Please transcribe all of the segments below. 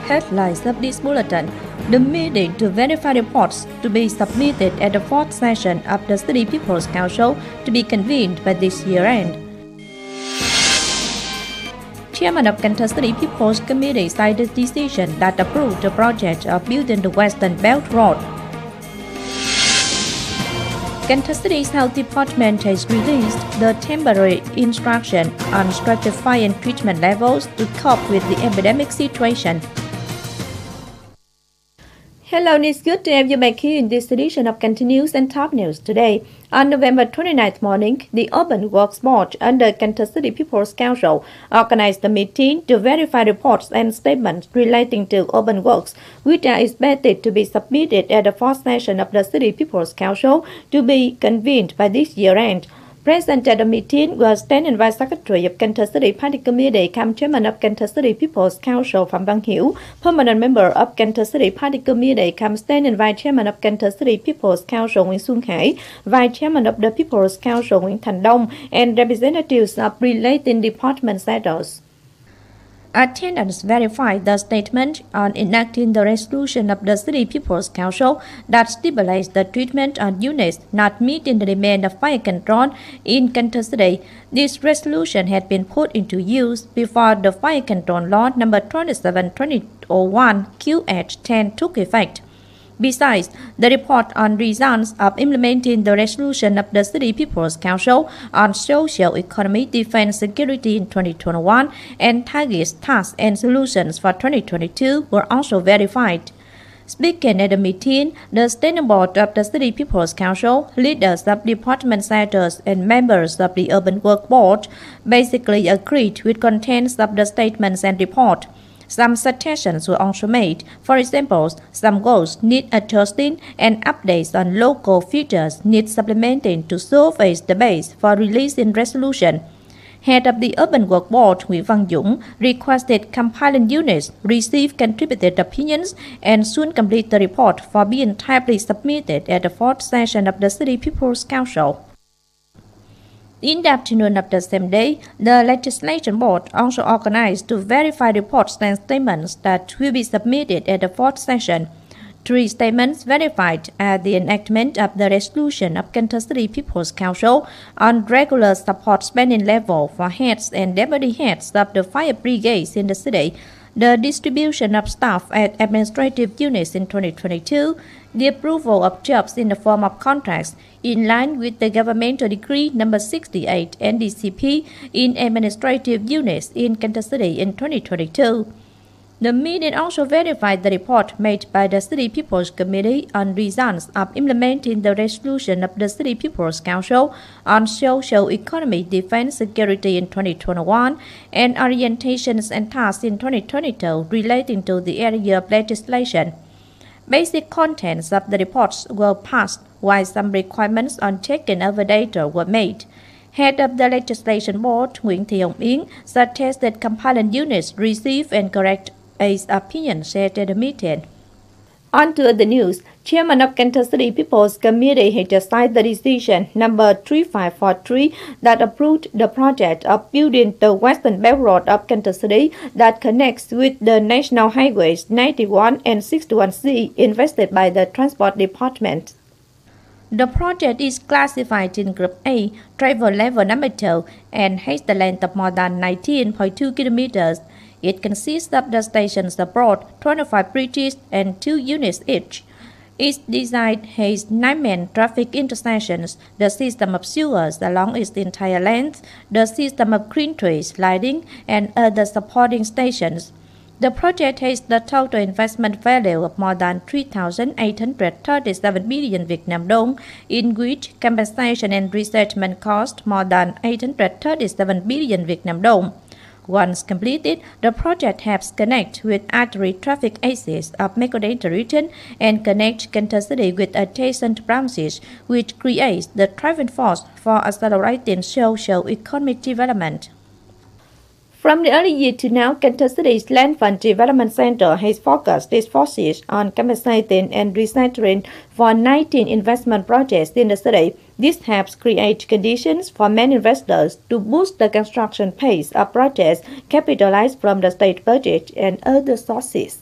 headlines of this bulletin. The meeting to verify reports to be submitted at the fourth session of the City People's Council to be convened by this year end. Chairman of Cần Thơ City People's Committee signed the decision that approved the project of building the Western Belt Road. Cần Thơ City's Health Department has released the temporary instruction on stratifying treatment levels to cope with the epidemic situation. Hello, and it's good to have you back here in this edition of Kênh News and Top News today. On November 29th morning, the Urban Works Board under Cần Thơ City People's Council organized a meeting to verify reports and statements relating to urban works, which are expected to be submitted at the fourth session of the City People's Council to be convened by this year end. Present at the meeting was Standing Vice Secretary of Cần Thơ City Party Committee, come Chairman of Cần Thơ City People's Council Phạm Văn Hiễu, Permanent Member of Cần Thơ City Party Committee, come Standing Vice Chairman of Cần Thơ City People's Council Nguyễn Xuân Hải, Vice Chairman of the People's Council Nguyễn Thành Đông, and representatives of relating department sectors. Attendants verified the statement on enacting the resolution of the City People's Council that stipulates the treatment on units not meeting the demand of fire control in Cần Thơ City. This resolution had been put into use before the Fire Control Law No. 27/2001 QH10 took effect. Besides, the report on results of implementing the resolution of the City People's Council on social economy, defense, security in 2021 and targets, tasks, and solutions for 2022 were also verified. Speaking at the meeting, the Standing Board of the City People's Council, leaders of department sectors, and members of the Urban Work Board basically agreed with contents of the statements and report. Some suggestions were also made. For example, some goals need adjusting and updates on local features need supplementing to serve as the base for releasing resolution. Head of the Urban Work Board, Nguyễn Văn Dũng, requested compiling units receive contributed opinions and soon complete the report for being timely submitted at the fourth session of the City People's Council. In the afternoon of the same day, the Legislation Board also organized to verify reports and statements that will be submitted at the fourth session. 3 statements verified are the enactment of the resolution of Cần Thơ City People's Council on regular support spending level for heads and deputy heads of the fire brigades in the city, the distribution of staff at administrative units in 2022, the approval of jobs in the form of contracts in line with the Governmental Decree No. 68 NDCP in administrative units in Cần Thơ City in 2022. The meeting also verified the report made by the City People's Committee on results of implementing the resolution of the City People's Council on social economy, defense, security in 2021 and orientations and tasks in 2022 relating to the area of legislation. Basic contents of the reports were passed, while some requirements on checking over data were made. Head of the Legislation Board, Nguyễn Thị Hồng Yến, suggested compiling units receive and correct as opinions shared at the meeting. On to the news. Chairman of Cần Thơ City People's Committee had just signed the decision number 3543 that approved the project of building the Western Belt Road of Cần Thơ City that connects with the National Highways 91 and 61C invested by the Transport Department. The project is classified in Group A, travel level number 2, and has the length of more than 19.2 kilometers. It consists of the stations abroad, 25 bridges, and 2 units each. Its design has 9 main traffic intersections, the system of sewers along its entire length, the system of green trees, lighting, and other supporting stations. The project has the total investment value of more than 3,837 billion Vietnam dong, in which compensation and resettlement cost more than 837 billion Vietnam dong. Once completed, the project helps connect with artery traffic axis of Metropolitan region and connect Cần Thơ City with adjacent branches, which creates the driving force for accelerating socio-economic development. From the early year to now, Cần Thơ City's Land Fund Development Center has focused its forces on compensating and resettling for 19 investment projects in the city. This helps create conditions for many investors to boost the construction pace of projects capitalized from the state budget and other sources.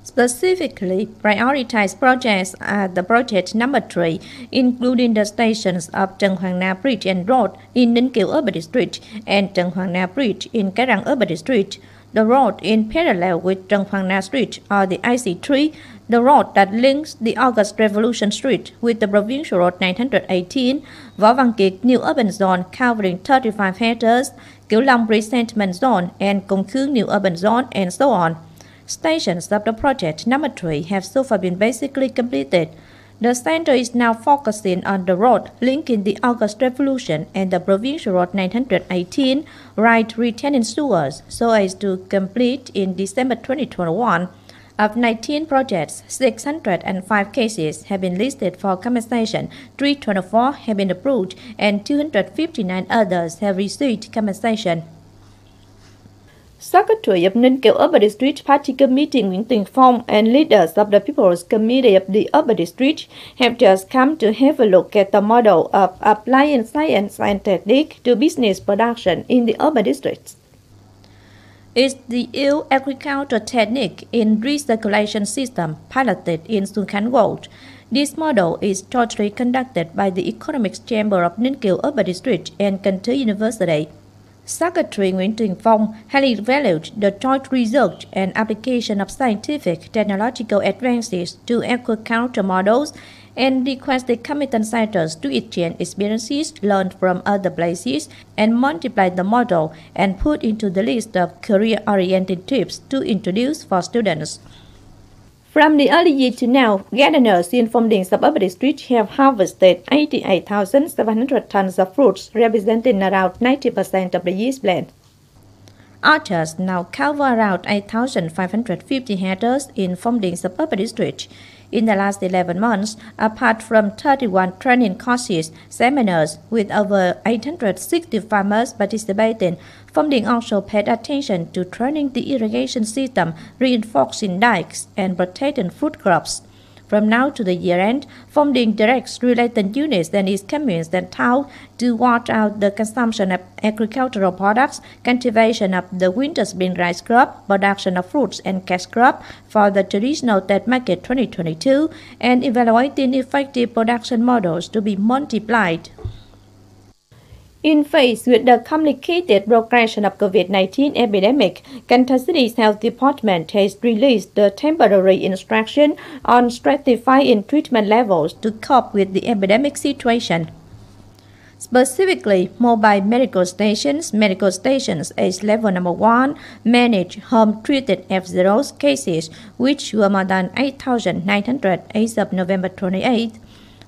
Specifically, prioritized projects are the project number 3, including the stations of Trần Hoàng Na Bridge and Road in Ninh Kiều Urban District and Trần Hoàng Na Bridge in Cái Răng Urban District, the road in parallel with Trần Hoàng Na Street or the IC3, the road that links the August Revolution Street with the Provincial Road 918, Võ Văn Kiệt New Urban Zone covering 35 hectares, Kiểu Long Resettlement Zone and Công Khương New Urban Zone, and so on. Stations of the project number 3 have so far been basically completed. The center is now focusing on the road linking the August Revolution and the Provincial Road 918 right retaining sewers so as to complete in December 2021. Of 19 projects, 605 cases have been listed for compensation, 324 have been approved, and 259 others have received compensation. Secretary of Ninh Kiều Urban District Party Committee Nguyễn Tiền Phong and leaders of the People's Committee of the Urban District have just come to have a look at the model of applying science and technique to business production in the urban districts. It's the ill agricultural technique in recirculation system piloted in Xuân Khánh Road. This model is jointly conducted by the Economics Chamber of Ninh Kiều Urban District and Cần Thơ University. Secretary Nguyễn Tiền Phong highly valued the joint research and application of scientific technological advances to agricultural models and requested competent centers to exchange experiences learned from other places and multiply the model and put into the list of career-oriented tips to introduce for students. From the early year to now, gardeners in Phong Điền suburban district have harvested 88,700 tons of fruits, representing around 90% of the year's blend. Orchards now cover around 8,550 hectares in Phong Điền suburban district. In the last 11 months, apart from 31 training courses, seminars with over 860 farmers participating, Phong Điền also paid attention to training the irrigation system, reinforcing dikes, and protecting food crops. From now to the year end, Phong Điền directs related units and its communes and towns to watch out the consumption of agricultural products, cultivation of the winter spring rice crop, production of fruits and cash crop for the traditional Tết market 2022, and evaluating effective production models to be multiplied. In face with the complicated progression of COVID-19 epidemic, Cần Thơ City's Health Department has released the temporary instruction on stratifying treatment levels to cope with the epidemic situation. Specifically, mobile medical stations age level number 1 manage home-treated F0 cases, which were more than 8,900 as of November 28th.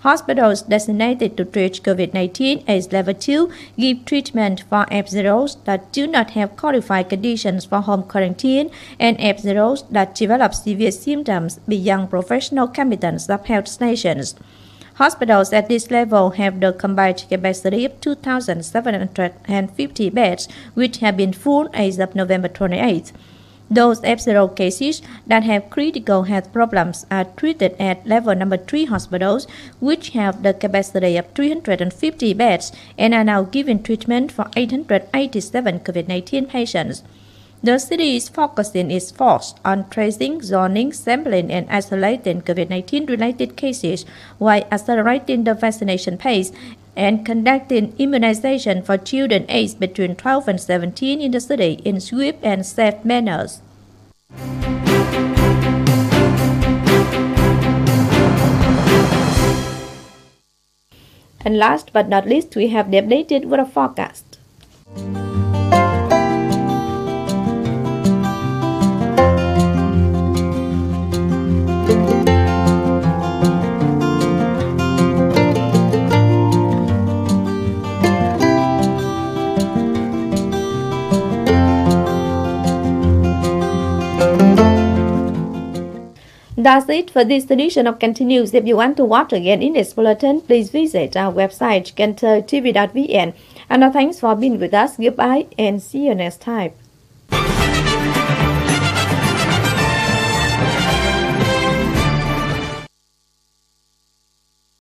Hospitals designated to treat COVID-19 as level 2 give treatment for F0s that do not have qualified conditions for home quarantine and F0s that develop severe symptoms beyond professional competence of health stations. Hospitals at this level have the combined capacity of 2,750 beds, which have been full as of November 28th. Those F0 cases that have critical health problems are treated at level number 3 hospitals, which have the capacity of 350 beds and are now giving treatment for 887 COVID-19 patients. The city is focusing its force on tracing, zoning, sampling, and isolating COVID-19 related cases while accelerating the vaccination pace and conducting immunization for children aged between 12 and 17 in the city in swift and safe manners. And last but not least, we have the updated weather forecast. That's it for this edition of Kênh News. If you want to watch again in this bulletin, please visit our website canthotv.vn. And thanks for being with us. Goodbye and see you next time.